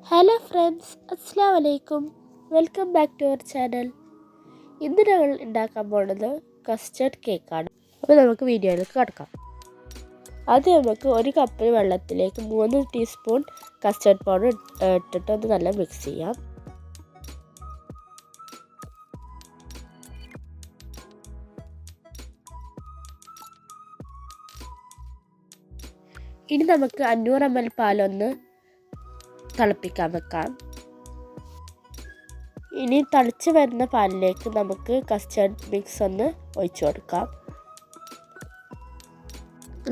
Hello friends, അസ്സാം വലൈക്കും. Welcome back to our channel. ഇന്ന് ഞങ്ങൾ ഉണ്ടാക്കാൻ പോകുന്നത് കസ്റ്റർഡ് കേക്കാണ്. അപ്പോൾ നമുക്ക് വീഡിയോയിലേക്ക് കിടക്കാം. ആദ്യം നമുക്ക് ഒരു കപ്പ് വെള്ളത്തിലേക്ക് 3 ടീസ്പൂൺ കസ്റ്റർഡ് പൗഡർ ഇട്ടിട്ട് ഒന്ന് നല്ല മിക്സ് ചെയ്യാം. ഇനി നമുക്ക് 500 ml പാലൊന്ന് തിളപ്പിക്കാൻ വെക്കാം. ഇനി തിളച്ച് വരുന്ന പാലിലേക്ക് നമുക്ക് കസ്റ്റർഡ് മിക്സ് ഒന്ന് ഒഴിച്ചു കൊടുക്കാം.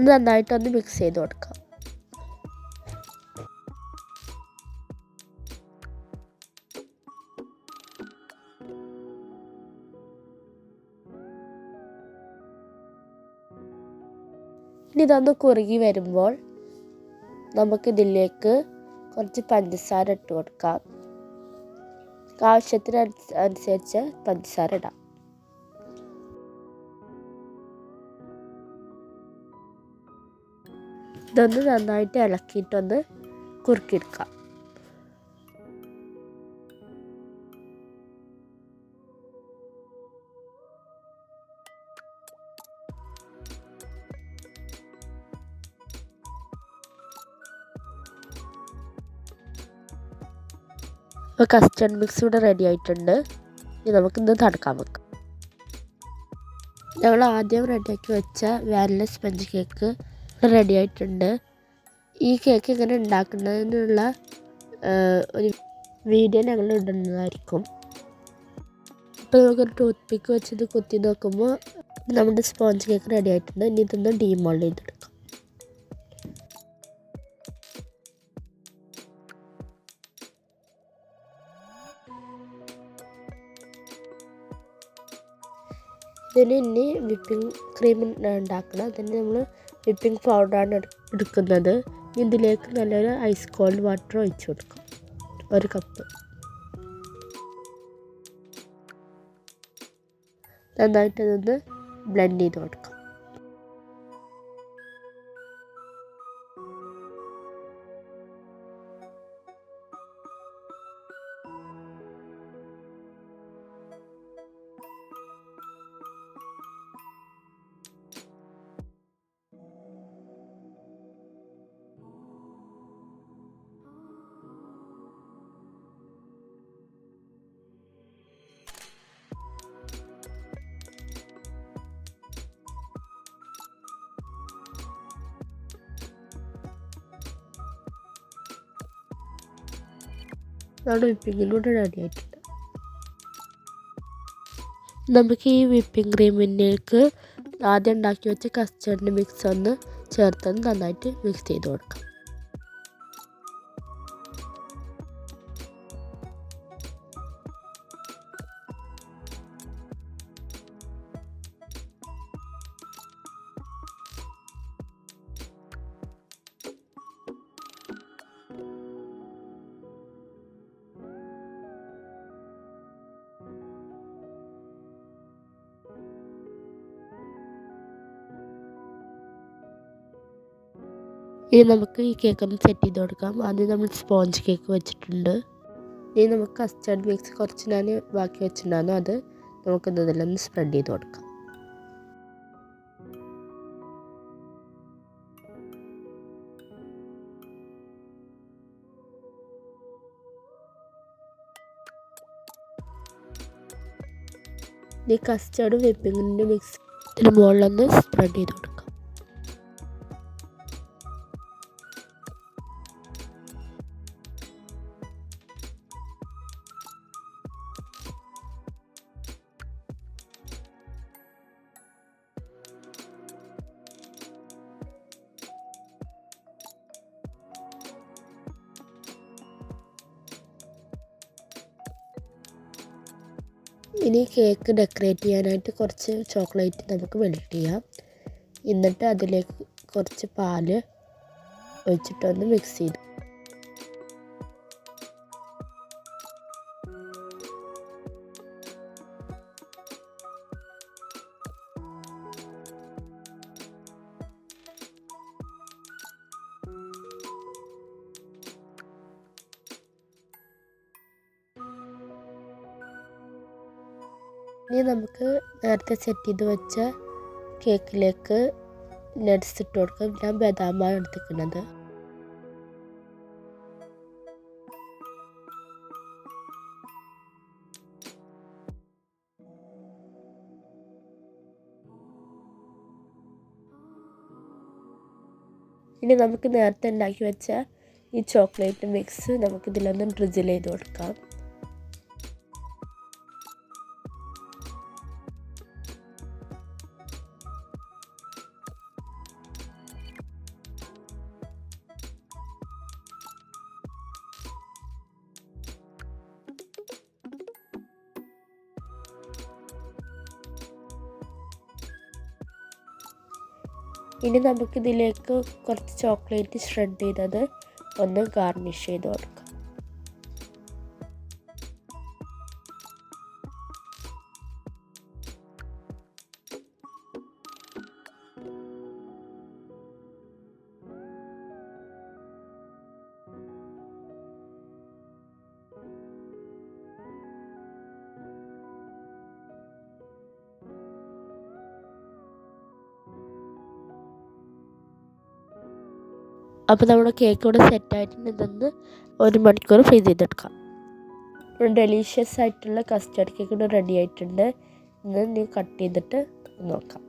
നന്നായിട്ടൊന്ന് മിക്സ് ചെയ്ത് കൊടുക്കാം. ഇനി ഇതൊന്ന് കുറുകി വരുമ്പോൾ നമുക്കിതിലേക്ക് കുറച്ച് പഞ്ചസാര ഇട്ട് കൊടുക്കാം. ആവശ്യത്തിനനുസരിച്ച് പഞ്ചസാര ഇടാം. ഇതൊന്ന് നന്നായിട്ട് ഇളക്കിയിട്ടൊന്ന് കുറുക്കിയെടുക്കാം. അപ്പോൾ കസ്റ്റർഡ് മിക്സ് ഇവിടെ റെഡി ആയിട്ടുണ്ട്. ഇനി നമുക്കിന്ന് തണുക്കാൻ വെക്കാം. ഞങ്ങൾ ആദ്യം റെഡിയാക്കി വെച്ച വാനില സ്പഞ്ച് കേക്ക് റെഡി ആയിട്ടുണ്ട്. ഈ കേക്ക് എങ്ങനെ ഉണ്ടാക്കുന്നതിനുള്ള ഒരു വീഡിയോ ഞങ്ങൾ ഇടുന്നതായിരിക്കും. ഇപ്പോൾ നമുക്കൊരു ടൂത്ത് പിക്ക് വെച്ചത് കുത്തി നോക്കുമ്പോൾ നമ്മുടെ സ്പോഞ്ച് കേക്ക് റെഡി ആയിട്ടുണ്ട്. ഇനി ഇതൊന്ന് ഡീമോൾഡ് ചെയ്തെടുക്കാം. ഇതിന് ഇനി വിപ്പിംഗ് ക്രീം ഉണ്ടാക്കണം. അതിന് നമ്മൾ വിപ്പിംഗ് പൗഡറാണ് എടുക്കുന്നത്. ഇതിലേക്ക് നല്ലൊരു ഐസ് കോൾഡ് വാട്ടർ ഒഴിച്ചു കൊടുക്കാം. 1 കപ്പ്. നന്നായിട്ട് അതൊന്ന് ബ്ലെൻഡ് ചെയ്ത് കൊടുക്കാം. നമ്മുടെ വിപ്പിങ്ങിലൂടെ റെഡി ആയിട്ടുണ്ട്. നമുക്ക് ഈ വിപ്പിംഗ് ക്രീമിലേക്ക് ആദ്യം ഉണ്ടാക്കി വെച്ച കസ്റ്റർഡ് മിക്സ് ഒന്ന് ചേർത്തൊന്ന് നന്നായിട്ട് മിക്സ് ചെയ്ത് കൊടുക്കാം. ഇനി നമുക്ക് ഈ കേക്ക് ഒന്ന് സെറ്റ് ചെയ്ത് കൊടുക്കാം. ആദ്യം നമ്മൾ സ്പോഞ്ച് കേക്ക് വെച്ചിട്ടുണ്ട്. ഇനി നമുക്ക് കസ്റ്റർഡ് മിക്സ് കുറച്ച് ഞാൻ ബാക്കി വെച്ചിട്ടുണ്ടായിരുന്നു. അത് നമുക്ക് ഇതിലൊന്ന് സ്പ്രെഡ് ചെയ്ത് കൊടുക്കാം. ഈ കസ്റ്റർഡ് വിപ്പിങ്ങിൻ്റെ മിക്സ് ഇതിന് മുകളിലൊന്ന് സ്പ്രെഡ് ചെയ്ത് കൊടുക്കാം. ഇനി കേക്ക് ഡെക്കറേറ്റ് ചെയ്യാനായിട്ട് കുറച്ച് ചോക്ലേറ്റ് നമുക്ക് മെൽറ്റ് ചെയ്യാം. എന്നിട്ട് അതിലേക്ക് കുറച്ച് പാല് ഒഴിച്ചിട്ടൊന്ന് മിക്സ് ചെയ്തു. ഇനി നമുക്ക് നേരത്തെ സെറ്റ് ചെയ്ത് വെച്ച കേക്കിലേക്ക് നട്ട്സ് ഇട്ട് കൊടുക്കാം. ഞാൻ ബദാമാണ് എടുത്തിരിക്കുന്നത്. ഇനി നമുക്ക് നേരത്തെ ഉണ്ടാക്കി വെച്ച ഈ ചോക്ലേറ്റ് മിക്സ് നമുക്കിതിലൊന്ന് ഡ്രിസിൽ ചെയ്ത് കൊടുക്കാം. ഇനി നമുക്കിതിലേക്ക് കുറച്ച് ചോക്ലേറ്റ് ഷ്രെഡ് ചെയ്തത് ഒന്ന് ഗാർണിഷ് ചെയ്ത് കൊടുക്കാം. അപ്പോൾ നമ്മുടെ കേക്ക് ഇവിടെ സെറ്റായിട്ടുണ്ട്. ഇതൊന്ന് 1 മണിക്കൂർ ഫ്രീസ് ചെയ്തെടുക്കാം. ഡെലീഷ്യസ് ആയിട്ടുള്ള കസ്റ്റർഡ് കേക്ക് ഇവിടെ റെഡി ആയിട്ടുണ്ട്. ഇന്ന് നീ കട്ട് ചെയ്തിട്ട് നോക്കാം.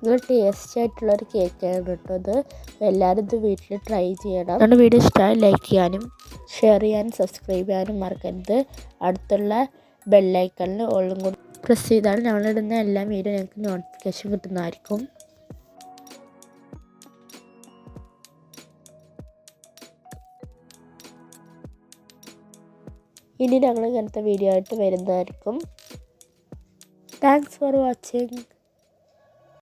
നല്ല ടേസ്റ്റി ആയിട്ടുള്ളൊരു കേക്കാണ് കേട്ടോ ഇത്. എല്ലാവരും ഇത് വീട്ടിൽ ട്രൈ ചെയ്യണം. നമ്മുടെ വീഡിയോ ഇഷ്ടമായി ലൈക്ക് ചെയ്യാനും ഷെയർ ചെയ്യാനും സബ്സ്ക്രൈബ് ചെയ്യാനും മറക്കരുത്. അടുത്തുള്ള ബെല്ലൈക്കണിൽ ഓളും കൂടി പ്രസ് ചെയ്താൽ ഞങ്ങളിടുന്ന എല്ലാ വീഡിയോ ഞങ്ങൾക്ക് നോട്ടിഫിക്കേഷൻ കിട്ടുന്നതായിരിക്കും. ഇനി ഞങ്ങൾ ഇങ്ങനത്തെ വീഡിയോ ആയിട്ട് വരുന്നതായിരിക്കും. Thanks for watching.